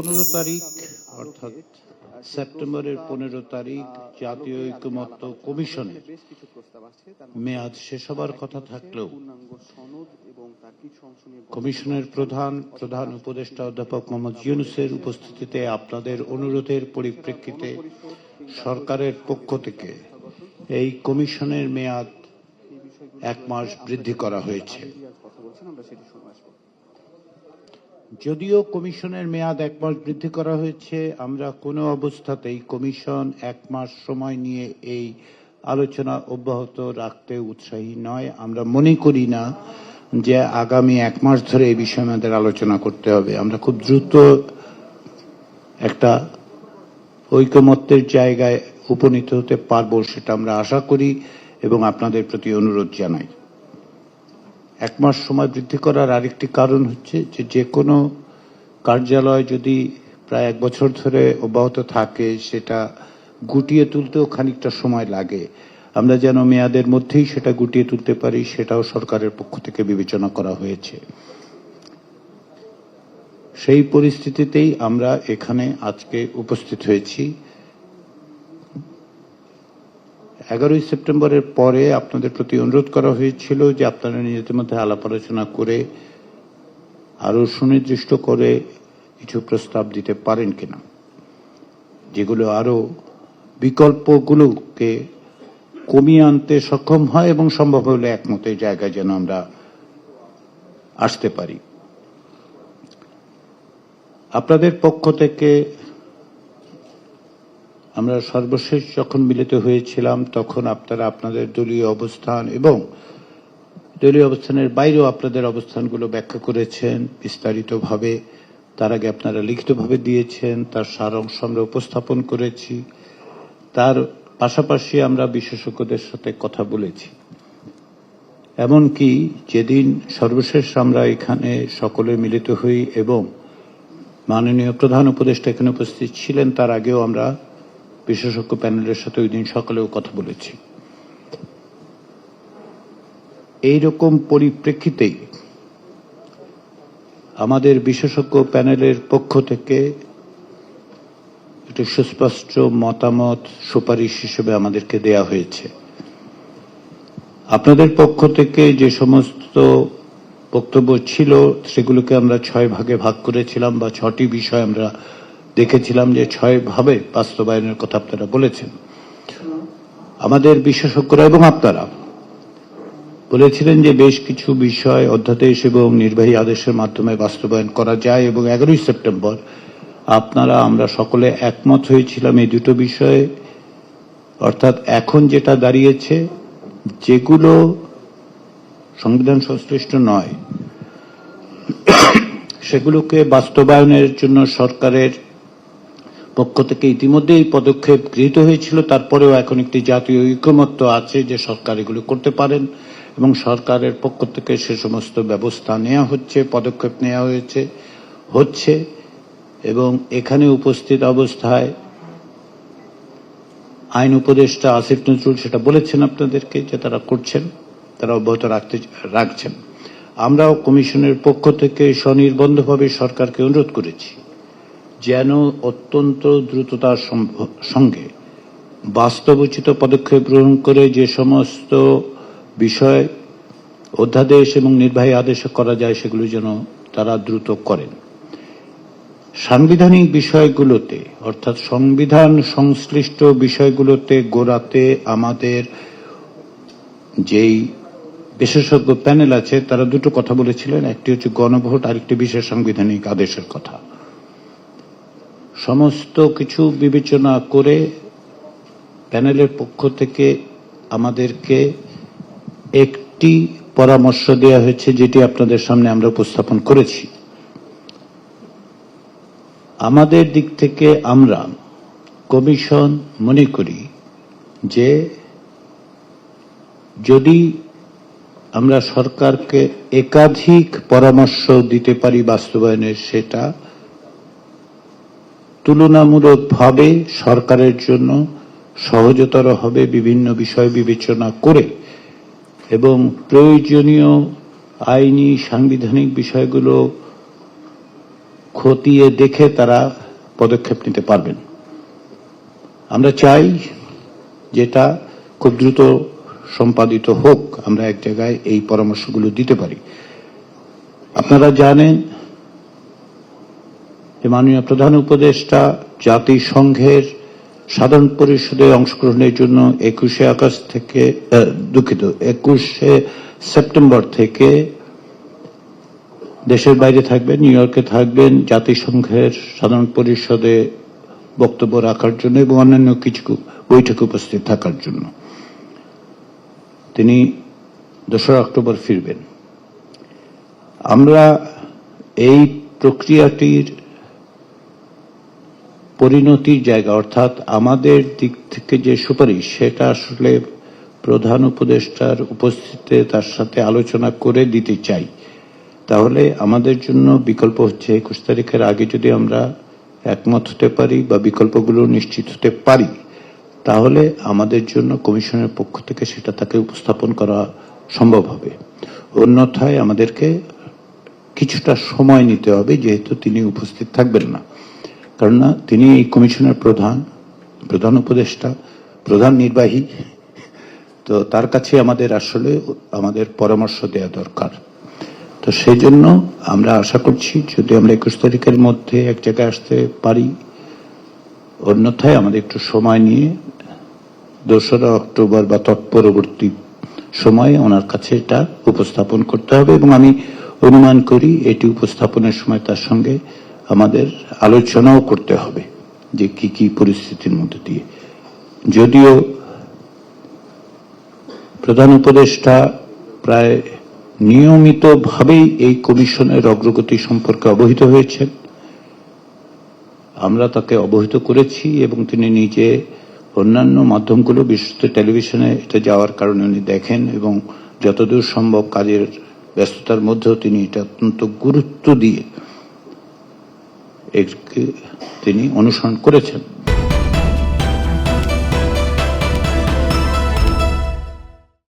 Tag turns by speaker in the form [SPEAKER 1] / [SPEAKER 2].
[SPEAKER 1] 15 তারিখ অর্থাৎ সেপ্টেম্বরের 15 তারিখ জাতীয় ঐকমত্য কমিশনের মেয়াদ শেষ হবার কথা থাকলেও কমিশনের প্রধান উপদেষ্টা অধ্যাপক মোহাম্মদ ইউনূসের উপস্থিতিতে আপনাদের অনুরোধের পরিপ্রেক্ষিতে সরকারের পক্ষ থেকে এই কমিশনের মেয়াদ 1 মাস বৃদ্ধি করা হয়েছে। যদিও কমিশনের মেয়াদ 1 মাস বৃদ্ধি করা হয়েছে, আমরা কোনো অবস্থাতেই কমিশন 1 মাস সময় নিয়ে এই আলোচনা অব্যাহত রাখতে উৎসাহী নয়। আমরা মনে করি না যে আগামী 1 মাস ধরে এই বিষয়ে আমাদের আলোচনা করতে হবে। আমরা খুব দ্রুত একটা ঐকমত্যের জায়গায় উপনীত হতে পারবো, সেটা আমরা আশা করি এবং আপনাদের প্রতি অনুরোধ জানাই। 1 মাস সময় বৃদ্ধি করার আরেকটি কারণ হচ্ছে যে কোনো কার্যালয় যদি প্রায় 1 বছর ধরে অব্যাহত থাকে, সেটা গুটিয়ে তুলতেও খানিকটা সময় লাগে। আমরা যেন মেয়াদের মধ্যেই সেটা গুটিয়ে তুলতে পারি, সেটাও সরকারের পক্ষ থেকে বিবেচনা করা হয়েছে। সেই পরিস্থিতিতেই আমরা এখানে আজকে উপস্থিত হয়েছি। 11 সেপ্টেম্বরের পরে আপনাদের প্রতি অনুরোধ করা হয়েছিল যে আপনারা নিজেদের মধ্যে আলাপ আলোচনা করে আরো সুনির্দিষ্ট করে কিছু প্রস্তাব দিতে পারেন কিনা, যেগুলো আরো বিকল্পগুলোকে কমিয়ে আনতে সক্ষম হয় এবং সম্ভব হলে একমতের জায়গায় যেন আমরা আসতে পারি। আপনাদের পক্ষ থেকে আমরা সর্বশেষ যখন মিলিত হয়েছিলাম তখন আপনারা আপনাদের দলীয় অবস্থান এবং দলীয় অবস্থানের বাইরেও আপনাদের অবস্থানগুলো ব্যাখ্যা করেছেন বিস্তারিতভাবে। তার আগে আপনারা লিখিতভাবে দিয়েছেন, তার সারাংশ আমরা উপস্থাপন করেছি। তার পাশাপাশি আমরা বিশেষজ্ঞদের সাথে কথা বলেছি। এমনকি যেদিন সর্বশেষ আমরা এখানে সকলে মিলিত হই এবং মাননীয় প্রধান উপদেষ্টা এখানে উপস্থিত ছিলেন, তার আগেও আমরা বিশেষজ্ঞ প্যানেলের সাথে ওই দিন সকালেও কথা বলেছি। এইরকম পরিপ্রেক্ষিতেই আমাদের বিশেষজ্ঞ প্যানেলের পক্ষ থেকে একটি সুস্পষ্ট মতামত সুপারিশ হিসেবে আমাদেরকে দেয়া হয়েছে। আপনাদের পক্ষ থেকে যে সমস্ত বক্তব্য ছিল সেগুলোকে আমরা 6 ভাগে ভাগ করেছিলাম, বা 6টি বিষয় আমরা দেখেছিলাম যে 6 ভাবে বাস্তবায়নের কথা আপনারা বলেছেন। আমাদের বিশেষজ্ঞরা এবং আপনারা বলেছিলেন যে বেশ কিছু বিষয় অধ্যাদেশ এবং নির্বাহী আদেশের মাধ্যমে বাস্তবায়ন করা যায় এবং 11 সেপ্টেম্বর আমরা সকলে একমত হয়েছিলাম এই দুটো বিষয়ে। অর্থাৎ এখন যেটা দাঁড়িয়েছে, যেগুলো সংবিধান সংশ্লিষ্ট নয় সেগুলোকে বাস্তবায়নের জন্য সরকারের পক্ষ থেকে ইতিমধ্যেই পদক্ষেপ গৃহীত হয়েছিল। তারপরেও এখন একটি জাতীয় ঐকমত্য আছে যে সরকার এগুলো করতে পারেন এবং সরকারের পক্ষ থেকে সে সমস্ত ব্যবস্থা নেওয়া হচ্ছে, পদক্ষেপ নেওয়া হচ্ছে এবং এখানে উপস্থিত অবস্থায় আইন উপদেষ্টা আসিফ নজরুল সেটা বলেছেন আপনাদেরকে যে তারা করছেন, তারা অব্যাহত রাখছেন। আমরাও কমিশনের পক্ষ থেকে স্বনির্বন্ধভাবে সরকারকে অনুরোধ করেছি যেন অত্যন্ত দ্রুততার সঙ্গে বাস্তবোচিত পদক্ষেপ গ্রহণ করে যে সমস্ত বিষয় অধ্যাদেশ এবং নির্বাহী আদেশে করা যায় সেগুলো যেন তারা দ্রুত করেন। সাংবিধানিক বিষয়গুলোতে অর্থাৎ সংবিধান সংশ্লিষ্ট বিষয়গুলোতে গোড়াতে আমাদের যেই বিশেষজ্ঞ প্যানেল আছে তারা দুটো কথা বলেছিলেন, একটি হচ্ছে গণভোট, আরেকটি বিশেষ সাংবিধানিক আদেশের কথা। সমস্ত কিছু বিবেচনা করে প্যানেলের পক্ষ থেকে আমাদেরকে একটি পরামর্শ দেওয়া হয়েছে, যেটি আপনাদের সামনে আমরা উপস্থাপন করেছি। আমাদের দিক থেকে আমরা কমিশন মনে করি যে যদি আমরা সরকারকে একাধিক পরামর্শ দিতে পারি বাস্তবায়নের, সেটা তুলনামূলকভাবে সরকারের জন্য সহজতর হবে বিভিন্ন বিষয় বিবেচনা করে এবং প্রয়োজনীয় আইনি সাংবিধানিক বিষয়গুলো খতিয়ে দেখে তারা পদক্ষেপ নিতে পারবেন। আমরা চাই যেটা খুব দ্রুত সম্পাদিত হোক, আমরা এক জায়গায় এই পরামর্শগুলো দিতে পারি। আপনারা জানেন যে মাননীয় প্রধান উপদেষ্টা জাতিসংঘের সাধারণ পরিষদে অংশগ্রহণের জন্য 21শে সেপ্টেম্বর থেকে দেশের বাইরে থাকবেন, নিউ ইয়র্কে থাকবেন জাতিসংঘের সাধারণ পরিষদে বক্তব্য রাখার জন্য এবং অন্যান্য কিছু বৈঠকে উপস্থিত থাকার জন্য। তিনি 2রা অক্টোবর ফিরবেন। আমরা এই প্রক্রিয়াটির পরিণতির জায়গা, অর্থাৎ আমাদের দিক থেকে যে সুপারিশ, সেটা আসলে প্রধান উপদেষ্টার উপস্থিতিতে তার সাথে আলোচনা করে দিতে চাই। তাহলে আমাদের জন্য বিকল্প হচ্ছে 21 তারিখের আগে যদি আমরা একমত হতে পারি বা বিকল্পগুলো নিশ্চিত হতে পারি, তাহলে আমাদের জন্য কমিশনের পক্ষ থেকে সেটা তাকে উপস্থাপন করা সম্ভব হবে। অন্যথায় আমাদেরকে কিছুটা সময় নিতে হবে, যেহেতু তিনি উপস্থিত থাকবেন না। কেননা তিনি এই কমিশনের প্রধান উপদেষ্টা, প্রধান নির্বাহী, তো তার কাছে আমাদের পরামর্শ দেওয়া দরকার। তো সেই জন্য আমরা আশা করছি যদি আমরা 21 তারিখের মধ্যে এক জায়গায় আসতে পারি, অন্যথায় আমাদের একটু সময় নিয়ে 2রা অক্টোবর বা তৎপরবর্তী সময়ে ওনার কাছে এটা উপস্থাপন করতে হবে। এবং আমি অনুমান করি এটি উপস্থাপনের সময় তার সঙ্গে আমাদের আলোচনাও করতে হবে যে কি কি পরিস্থিতির মধ্যে দিয়ে। যদিও প্রধান উপদেষ্টা প্রায় নিয়মিতভাবেই এই কমিশনের অগ্রগতি সম্পর্কে অবহিত হয়েছেন, আমরা তাকে অবহিত করেছি এবং তিনি নিজে অন্যান্য মাধ্যমগুলো, বিশেষত টেলিভিশনে এটা যাওয়ার কারণে উনি দেখেন এবং যতদূর সম্ভব কাজের ব্যস্ততার মধ্যেও তিনি এটা অত্যন্ত গুরুত্ব দিয়ে তিনি অনুসরণ করেছেন।